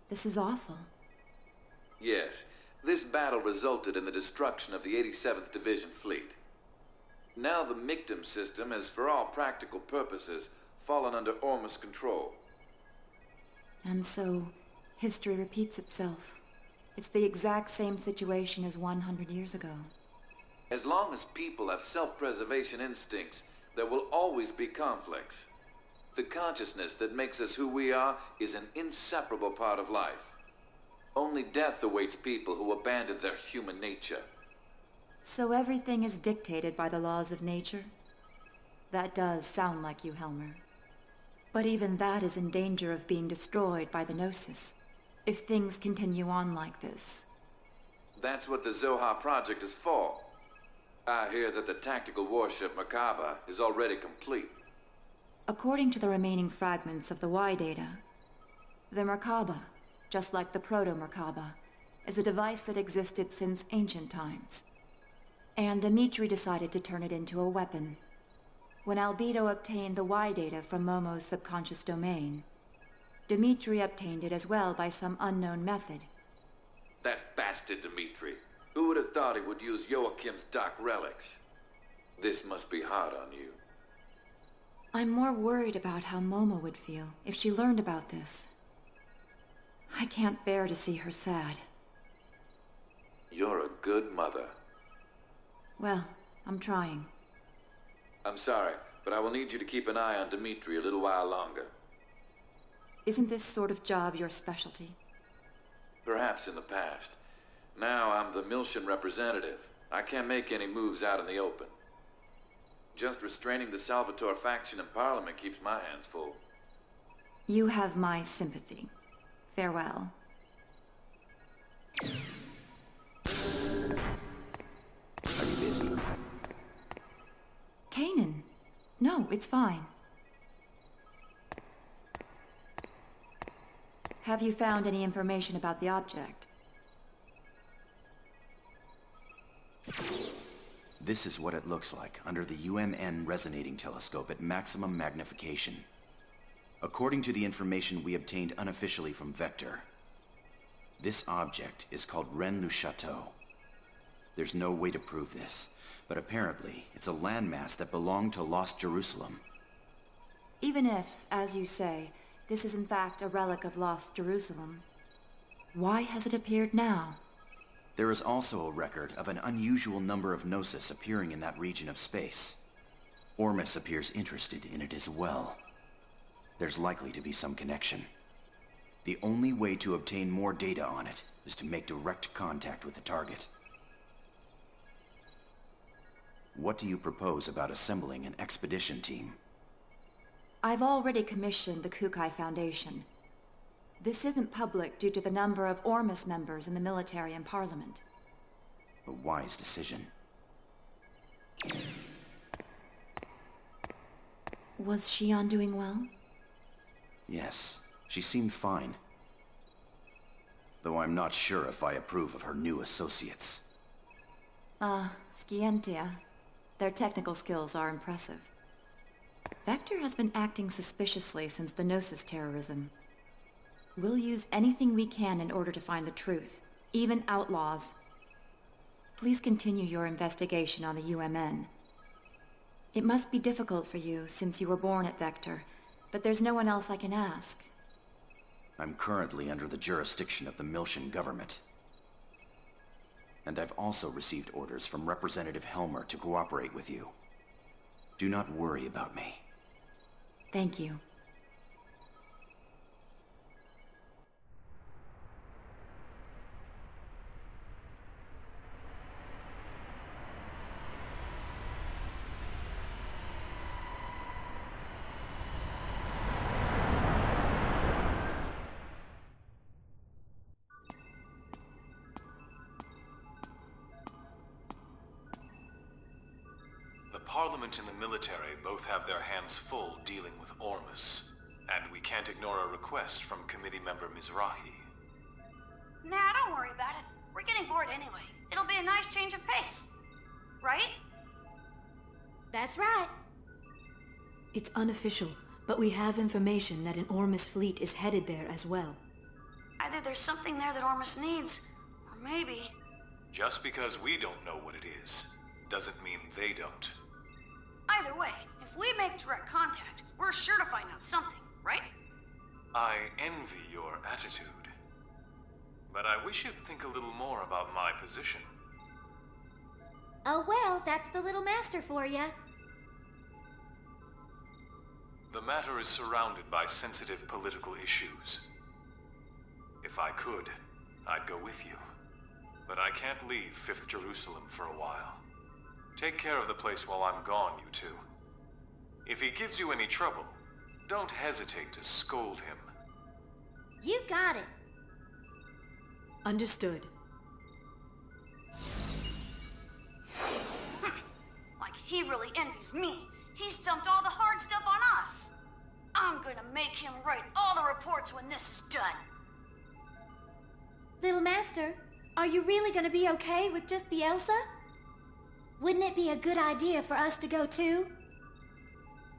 This is awful. Yes, this battle resulted in the destruction of the 87th Division Fleet. Now the Mictum system has, for all practical purposes, fallen under Ormus control. And so, history repeats itself. It's the exact same situation as 100 years ago. As long as people have self-preservation instincts, there will always be conflicts. The consciousness that makes us who we are is an inseparable part of life. Only death awaits people who abandon their human nature. So everything is dictated by the laws of nature? That does sound like you, Helmer. But even that is in danger of being destroyed by the Gnosis, if things continue on like this. That's what the Zohar project is for. I hear that the tactical warship Merkaba is already complete. According to the remaining fragments of the Y data, the Merkaba, just like the Proto-Merkaba, is a device that existed since ancient times. And Dimitri decided to turn it into a weapon. When Albedo obtained the Y data from Momo's subconscious domain, Dimitri obtained it as well by some unknown method. That bastard Dimitri. Who would have thought he would use Joachim's dark relics? This must be hard on you. I'm more worried about how Momo would feel if she learned about this. I can't bear to see her sad. You're a good mother. Well, I'm trying. I'm sorry, but I will need you to keep an eye on Dimitri a little while longer. Isn't this sort of job your specialty? Perhaps in the past. Now I'm the Miltian representative. I can't make any moves out in the open. Just restraining the Salvatore faction in Parliament keeps my hands full. You have my sympathy. Farewell. Are you busy? Kanan. No, it's fine. Have you found any information about the object? This is what it looks like under the UMN resonating telescope at maximum magnification. According to the information we obtained unofficially from Vector, this object is called Rennes-le-Château. There's no way to prove this, but apparently it's a landmass that belonged to Lost Jerusalem. Even if, as you say, this is in fact a relic of Lost Jerusalem, why has it appeared now? There is also a record of an unusual number of Gnosis appearing in that region of space. Ormus appears interested in it as well. There's likely to be some connection. The only way to obtain more data on it is to make direct contact with the target. What do you propose about assembling an expedition team? I've already commissioned the Kukai Foundation. This isn't public due to the number of Ormus members in the military and parliament. A wise decision. Was Shion doing well? Yes, she seemed fine. Though I'm not sure if I approve of her new associates. Scientia. Their technical skills are impressive. Vector has been acting suspiciously since the Gnosis terrorism. We'll use anything we can in order to find the truth, even outlaws. Please continue your investigation on the UMN. It must be difficult for you since you were born at Vector, but there's no one else I can ask. I'm currently under the jurisdiction of the Miltian government. And I've also received orders from Representative Helmer to cooperate with you. Do not worry about me. Thank you. The Parliament and the military both have their hands full dealing with Ormus, and we can't ignore a request from committee member Mizrahi. Nah, don't worry about it. We're getting bored anyway. It'll be a nice change of pace. Right? That's right. It's unofficial, but we have information that an Ormus fleet is headed there as well. Either there's something there that Ormus needs, or maybe... Just because we don't know what it is, doesn't mean they don't. Either way, if we make direct contact, we're sure to find out something, right? I envy your attitude. But I wish you'd think a little more about my position. Oh well, that's the little master for ya. The matter is surrounded by sensitive political issues. If I could, I'd go with you. But I can't leave 5th Jerusalem for a while. Take care of the place while I'm gone, you two. If he gives you any trouble, don't hesitate to scold him. You got it. Understood. Like he really envies me. He's dumped all the hard stuff on us. I'm gonna make him write all the reports when this is done. Little master, are you really gonna be okay with just the Elsa? Wouldn't it be a good idea for us to go too?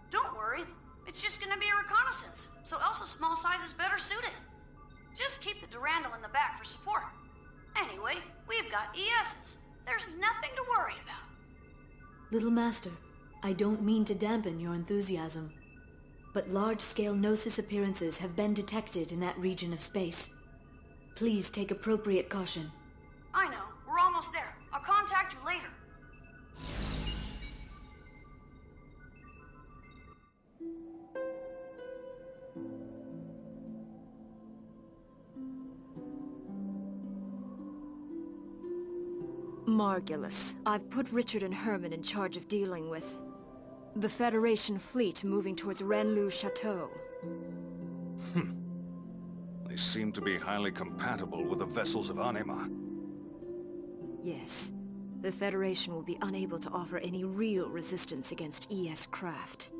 Don't worry. It's just gonna be a reconnaissance, so Elsa's small size is better suited. Just keep the Durandal in the back for support. Anyway, we've got ESs. There's nothing to worry about. Little Master, I don't mean to dampen your enthusiasm, but large-scale Gnosis appearances have been detected in that region of space. Please take appropriate caution. I know. We're almost there. I'll contact you later. Margulis, I've put Richard and Herman in charge of dealing with the Federation fleet moving towards Renlu Chateau. They seem to be highly compatible with the vessels of Anima. Yes, the Federation will be unable to offer any real resistance against ES craft.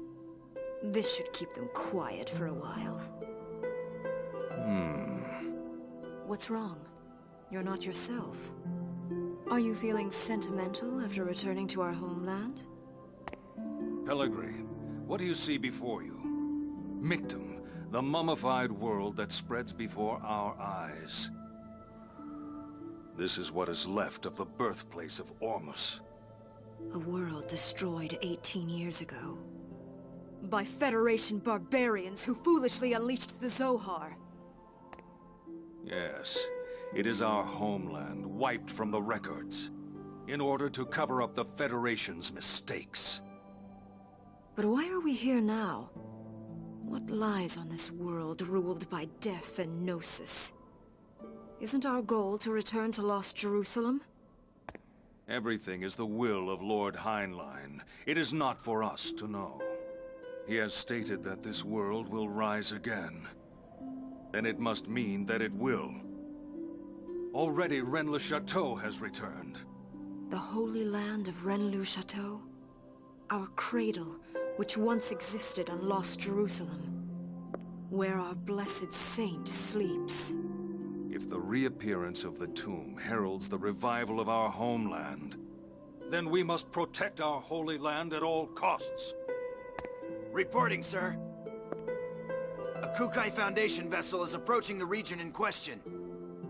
This should keep them quiet for a while. What's wrong? You're not yourself. Are you feeling sentimental after returning to our homeland? Pellegrin, what do you see before you? Mictum, the mummified world that spreads before our eyes. This is what is left of the birthplace of Ormus. A world destroyed 18 years ago. By Federation barbarians who foolishly unleashed the Zohar. Yes, it is our homeland wiped from the records, in order to cover up the Federation's mistakes. But why are we here now? What lies on this world ruled by death and Gnosis? Isn't our goal to return to Lost Jerusalem? Everything is the will of Lord Heinlein. It is not for us to know. He has stated that this world will rise again. Then it must mean that it will. Already Rennes-le Chateau has returned. The Holy Land of Rennes-le Chateau? Our cradle, which once existed on Lost Jerusalem. Where our blessed saint sleeps. If the reappearance of the tomb heralds the revival of our homeland, then we must protect our Holy Land at all costs. Reporting, sir. A Kukai Foundation vessel is approaching the region in question.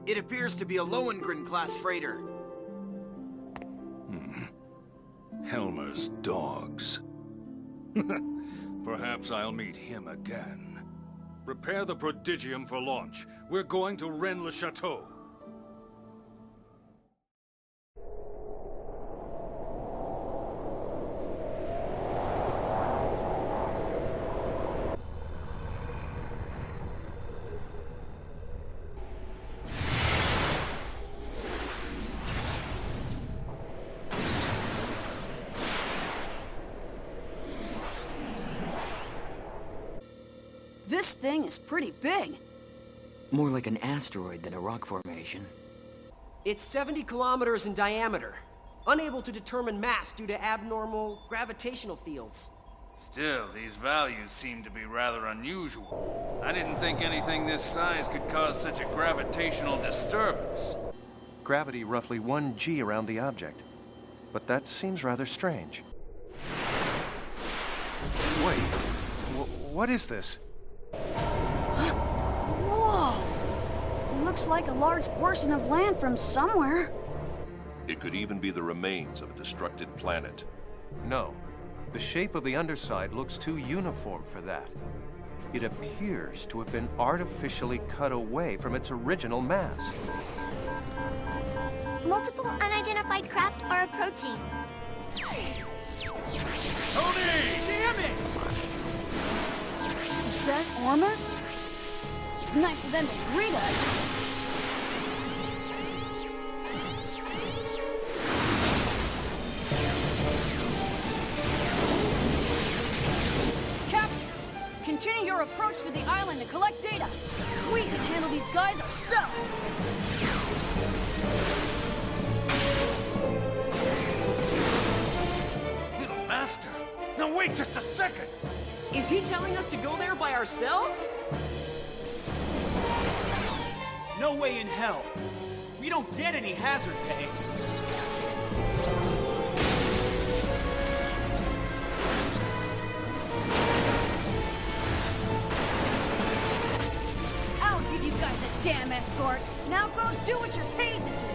It appears to be a Lohengrin-class freighter. Helmer's dogs. Perhaps I'll meet him again. Prepare the prodigium for launch. We're going to Rennes-le Chateau. This thing is pretty big. More like an asteroid than a rock formation. It's 70 kilometers in diameter. Unable to determine mass due to abnormal gravitational fields. Still, these values seem to be rather unusual. I didn't think anything this size could cause such a gravitational disturbance. Gravity roughly 1 g around the object. But that seems rather strange. Wait, what is this? Whoa! like a large portion of land from somewhere. It could even be the remains of a destructed planet. No. The shape of the underside looks too uniform for that. It appears to have been artificially cut away from its original mass. Multiple unidentified craft are approaching. Tony! Damn it! Is that Ormus? It's nice of them to greet us. Continue your approach to the island to collect data. We can handle these guys ourselves. Little Master! Now wait just a second! Is he telling us to go there by ourselves? No way in hell. We don't get any hazard pay. I'll give you guys a damn escort. Now go do what you're paid to do.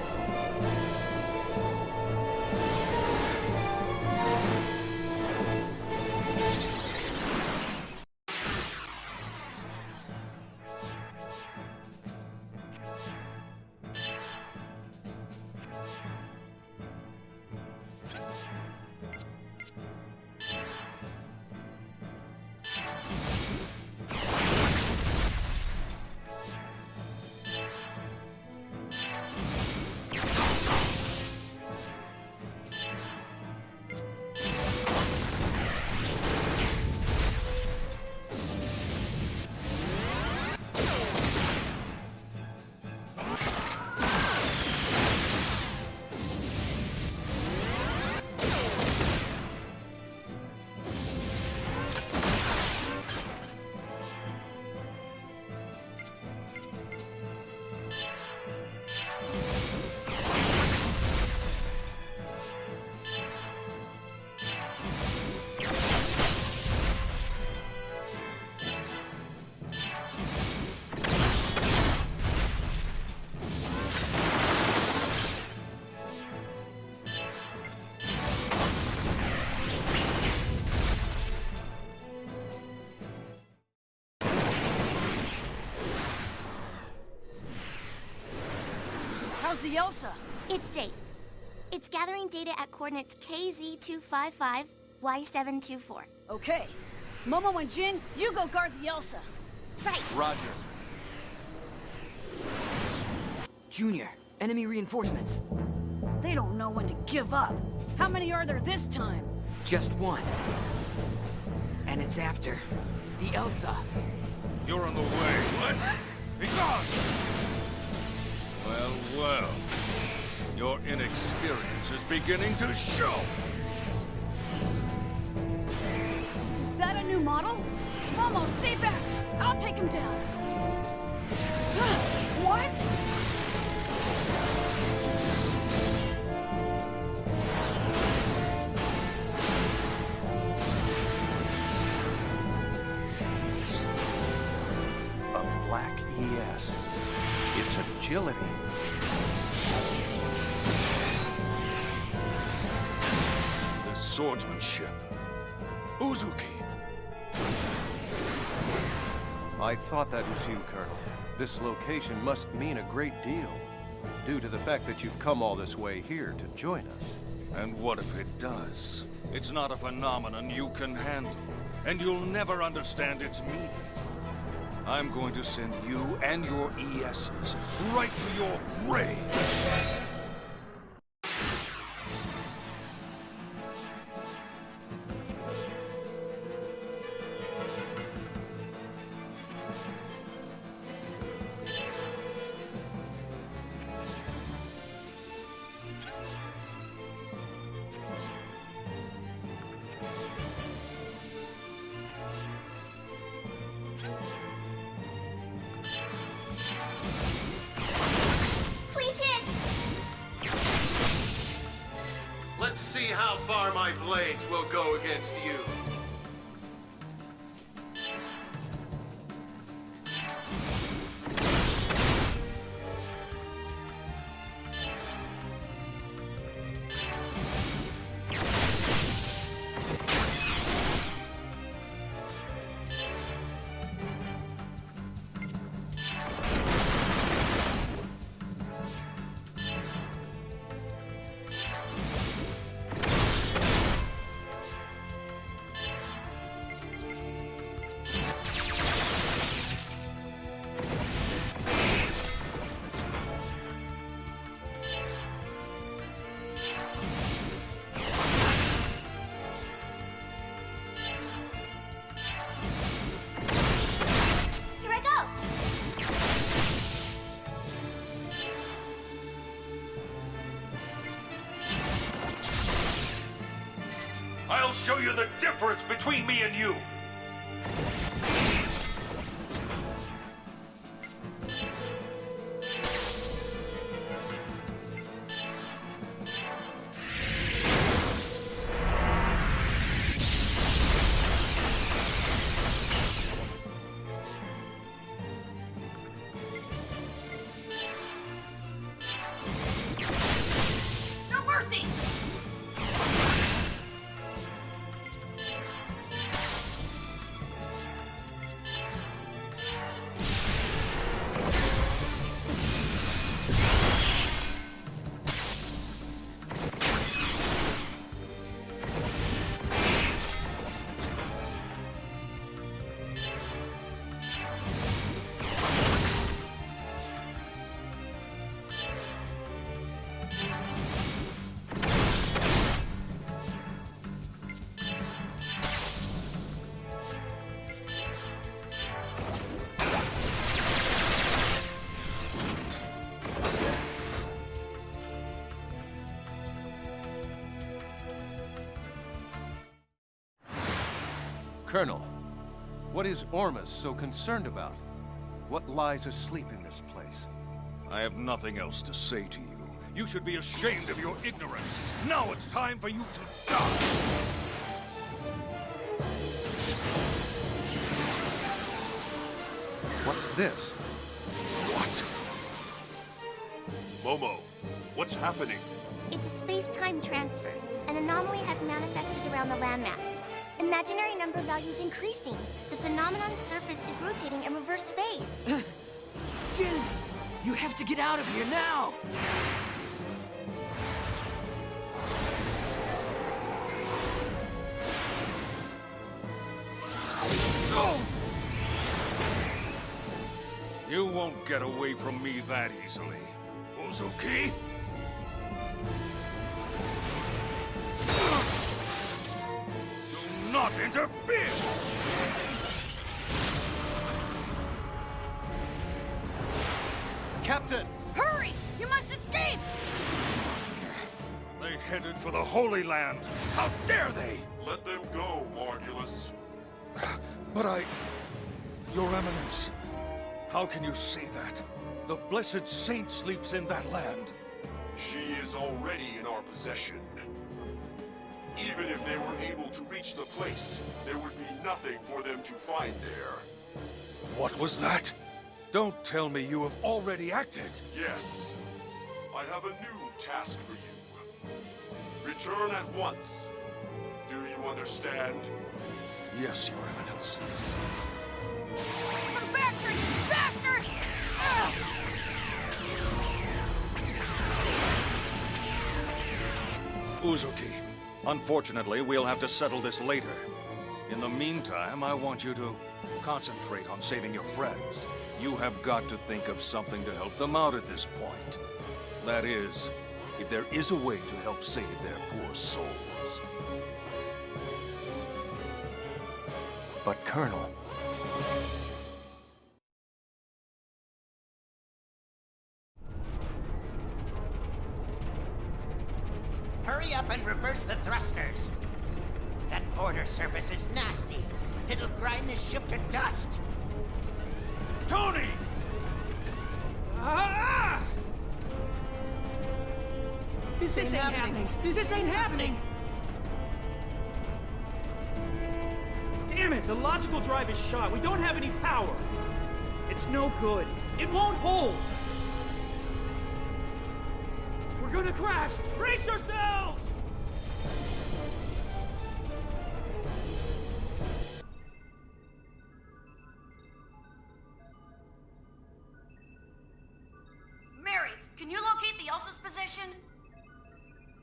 How's the Elsa? It's safe. It's gathering data at coordinates KZ255, Y724. Okay. Momo and Jin, you go guard the Elsa. Right. Roger. Junior, enemy reinforcements. They don't know when to give up. How many are there this time? Just one. And it's after the Elsa. You're on the way. What? Be gone! Well, well. Your inexperience is beginning to show. Is that a new model? Momo, stay back! I'll take him down. What? A black ES. Its agility. The swordsmanship. Uzuki. I thought that was you, Colonel. This location must mean a great deal, due to the fact that you've come all this way here to join us. And what if it does? It's not a phenomenon you can handle, and you'll never understand its meaning. I'm going to send you and your ESs right to your grave. Let's see how far my blades will go against you. show you the difference between me and you! No mercy! Colonel, what is Ormus so concerned about? What lies asleep in this place? I have nothing else to say to you. You should be ashamed of your ignorance. Now it's time for you to die! What's this? What? Momo, what's happening? It's a space-time transfer. An anomaly has manifested around the landmass. Imaginary number values increasing. The phenomenon's surface is rotating in reverse phase. Jin! You have to get out of here now! You won't get away from me that easily, Uzuki. Do not interfere! Captain! Hurry! You must escape! They headed for the Holy Land. How dare they? Let them go, Margulis. But Your Eminence, how can you say that? The blessed saint sleeps in that land. She is already in our possession. Even if they were able to reach the place, there would be nothing for them to find there. What was that? Don't tell me you have already acted. Yes. I have a new task for you. Return at once. Do you understand? Yes, Your Eminence. Come back here, you bastard! Uzuki, unfortunately, we'll have to settle this later. In the meantime, I want you to concentrate on saving your friends. You have got to think of something to help them out at this point. That is, if there is a way to help save their poor souls. But Colonel... Hurry up and reverse the thrusters. That border surface is nasty. It'll grind this ship to dust. Tony! Ah! This ain't happening. This ain't happening. Damn it, the logical drive is shot. We don't have any power. It's no good. It won't hold. We're gonna crash. Brace yourselves! Mary, can you locate the Elsa's position?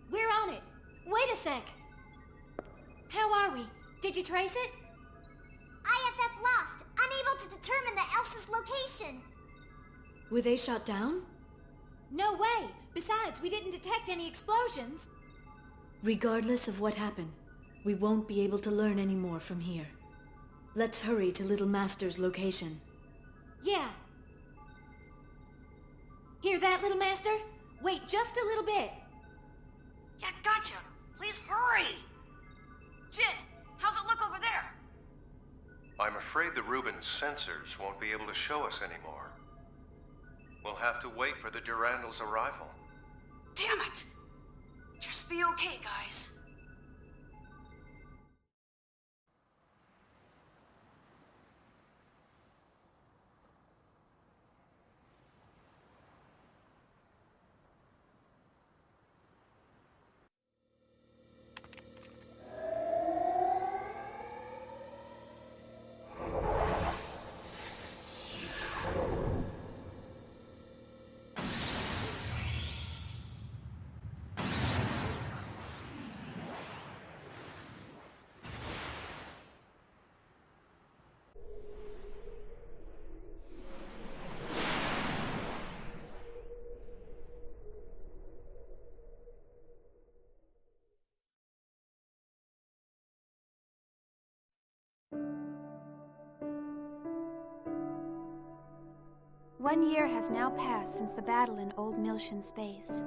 We're on it. Wait a sec. How are we? Did you trace it? IFF lost. Unable to determine the Elsa's location. Were they shot down? No way. Besides, we didn't detect any explosions. Regardless of what happened, we won't be able to learn any more from here. Let's hurry to Little Master's location. Yeah. Hear that, Little Master? Wait just a little bit. Yeah, gotcha. Please hurry! Jin, how's it look over there? I'm afraid the Rubens sensors won't be able to show us anymore. We'll have to wait for the Durandal's arrival. Damn it! Just be okay, guys. One year has now passed since the battle in Old Miltian space.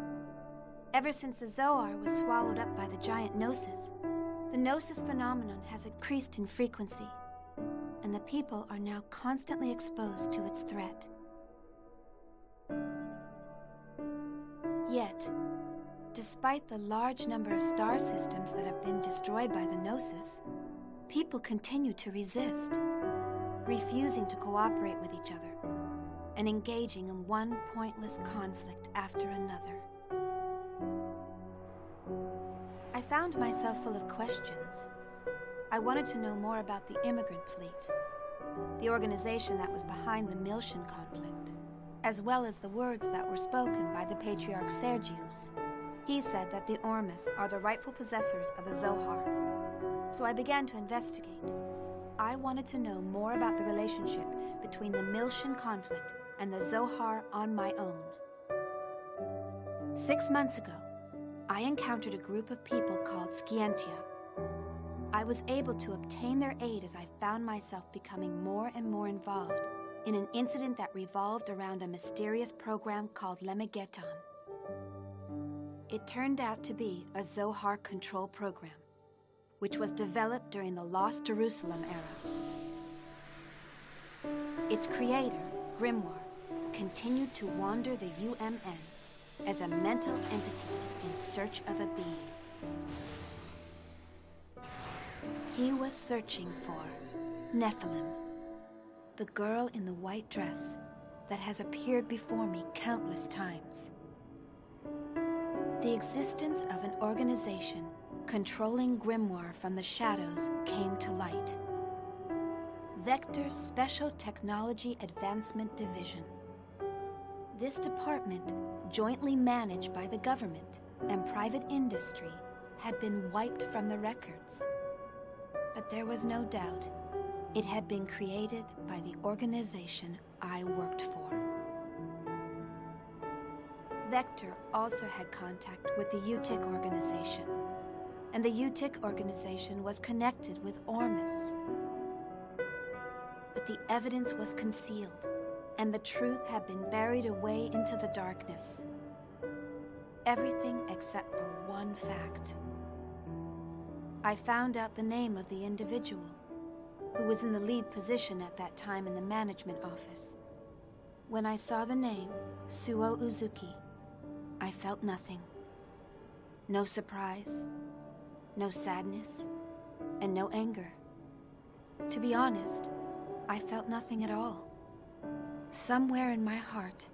Ever since the Zohar was swallowed up by the giant Gnosis, the Gnosis phenomenon has increased in frequency, and the people are now constantly exposed to its threat. Yet, despite the large number of star systems that have been destroyed by the Gnosis, people continue to resist, refusing to cooperate with each other, and engaging in one pointless conflict after another. I found myself full of questions. I wanted to know more about the immigrant fleet, the organization that was behind the Miltian conflict, as well as the words that were spoken by the Patriarch Sergius. He said that the Ormus are the rightful possessors of the Zohar. So I began to investigate. I wanted to know more about the relationship between the Miltian conflict and the Zohar on my own. 6 months ago, I encountered a group of people called Scientia. I was able to obtain their aid as I found myself becoming more and more involved in an incident that revolved around a mysterious program called Lemegeton. It turned out to be a Zohar control program, which was developed during the Lost Jerusalem era. Its creator, Grimoire, continued to wander the UMN as a mental entity in search of a being. He was searching for Nephilim, the girl in the white dress that has appeared before me countless times. The existence of an organization controlling Grimoire from the shadows came to light. Vector's Special Technology Advancement Division. This department, jointly managed by the government and private industry, had been wiped from the records. But there was no doubt it had been created by the organization I worked for. Vector also had contact with the UTIC organization, and the UTIC organization was connected with Ormus. But the evidence was concealed, and the truth had been buried away into the darkness. Everything except for one fact. I found out the name of the individual, who was in the lead position at that time in the management office. When I saw the name, Shion Uzuki, I felt nothing. No surprise, no sadness, and no anger. To be honest, I felt nothing at all. Somewhere in my heart,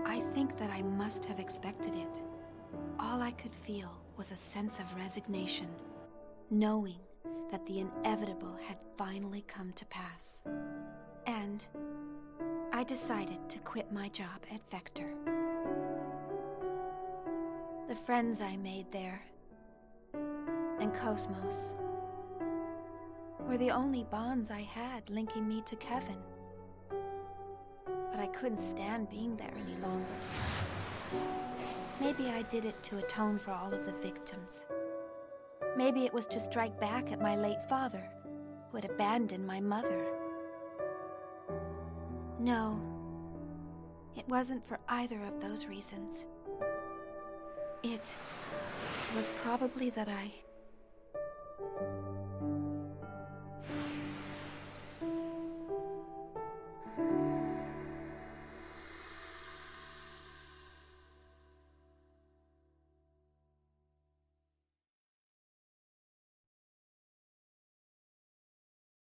I think that I must have expected it. All I could feel was a sense of resignation, knowing that the inevitable had finally come to pass. And I decided to quit my job at Vector. The friends I made there, and KOS-MOS, were the only bonds I had linking me to Kevin. But I couldn't stand being there any longer. Maybe I did it to atone for all of the victims. Maybe it was to strike back at my late father, who had abandoned my mother. No, it wasn't for either of those reasons. It was probably that I